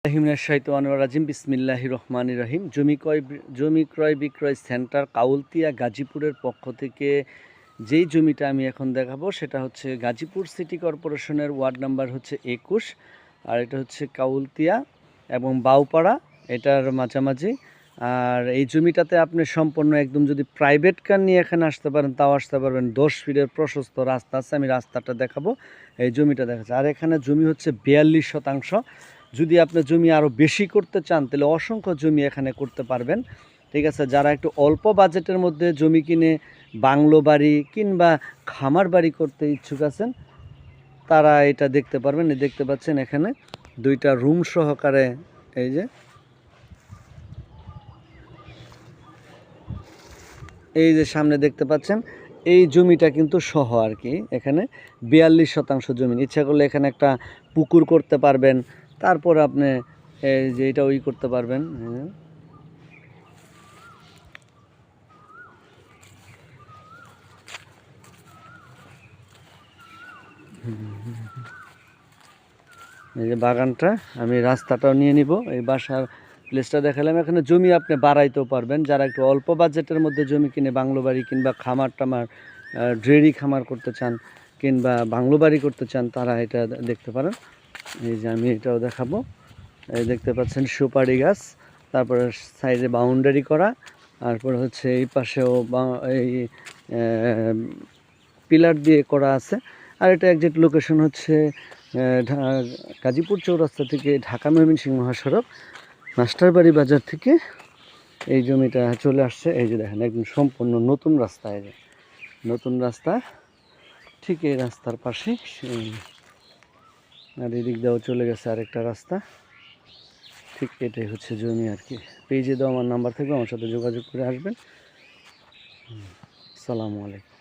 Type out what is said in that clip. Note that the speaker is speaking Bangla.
রাজিম বিসমিল্লাহির রহমানির রহিম। জমি ক্রয় বিক্রয় সেন্টার কাউলতিয়া গাজীপুরের পক্ষ থেকে যেই জমিটা আমি এখন দেখাবো সেটা হচ্ছে গাজীপুর সিটি কর্পোরেশনের ওয়ার্ড নাম্বার হচ্ছে 21, আর এটা হচ্ছে কাউলতিয়া এবং বাউপাড়া, এটার মাঝামাঝি। আর এই জমিটাতে আপনি সম্পূর্ণ একদম যদি প্রাইভেট কার নিয়ে এখানে আসতে পারেন তাও আসতে পারবেন। 10 ফিটের প্রশস্ত রাস্তা আছে, আমি রাস্তাটা দেখাবো। এই জমিটা দেখাচ্ছে, আর এখানে জমি হচ্ছে 42%। যদি আপনি জমি আরও বেশি করতে চান তাহলে অসংখ্য জমি এখানে করতে পারবেন। ঠিক আছে, যারা একটু অল্প বাজেটের মধ্যে জমি কিনে বাংলো বাড়ি কিংবা খামার বাড়ি করতে ইচ্ছুক আছেন তারা এটা দেখতে পারবেন। দেখতে পাচ্ছেন এখানে 2টা রুম সহকারে, এই যে সামনে দেখতে পাচ্ছেন এই জমিটা কিন্তু সহ আর কি। এখানে 42% জমি, ইচ্ছা করলে এখানে একটা পুকুর করতে পারবেন। তারপর আপনি এই যে এটা করতে পারবেন। এই যে বাগানটা, আমি রাস্তাটাও নিয়ে নিব। এই বাসার প্লেসটা দেখালাম। এখানে জমি আপনি বাড়াইতেও পারবেন। যারা একটু অল্প বাজেটের মধ্যে জমি কিনে বাংলো বাড়ি কিংবা খামার টামার, ডেয়ারি খামার করতে চান কিংবা বাংলো বাড়ি করতে চান তারা এটা দেখতে পারেন। এই যে আমি এটাও দেখাবো। এই দেখতে পাচ্ছেন সুপারি গাছ, তারপরে সাইডে বাউন্ডারি করা, তারপর হচ্ছে এই পাশেও এই পিলার দিয়ে করা আছে। আর এটা একজ্যাক্ট লোকেশন হচ্ছে গাজীপুর চৌরাস্তা থেকে ঢাকা ময়মনসিংহ মহাসড়ক মাস্টারবাড়ি বাজার থেকে এই জমিটা চলে আসছে। এই যে দেখেন একদম সম্পূর্ণ নতুন রাস্তা, এই যে নতুন রাস্তা, ঠিক এই রাস্তার পাশে। আর এদিক দিয়েও চলে গেছে আরেকটা রাস্তা। ঠিক এটাই হচ্ছে জমি আর কি। পেজে দেওয়া আমার নাম্বার থেকে আমার সাথে যোগাযোগ করে আসবেন। আসসালামু আলাইকুম।